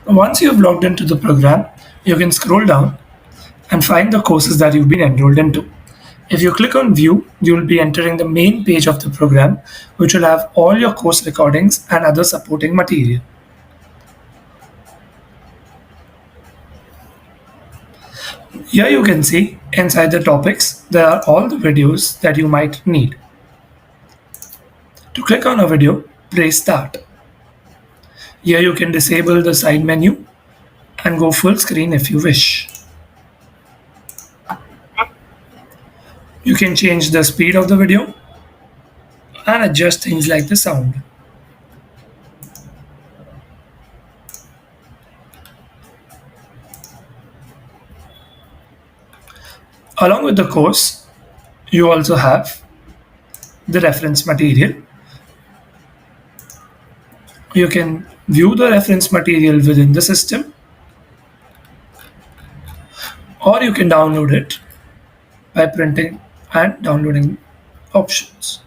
Once you have logged into the program, you can scroll down and find the courses that you've been enrolled into. If you click on View, you will be entering the main page of the program, which will have all your course recordings and other supporting material. Here you can see inside the topics, there are all the videos that you might need. To click on a video, press Start. Here you can disable the side menu and go full screen if you wish. You can change the speed of the video and adjust things like the sound. Along with the course, you also have the reference material. You can view the reference material within the system, or you can download it by printing and downloading options.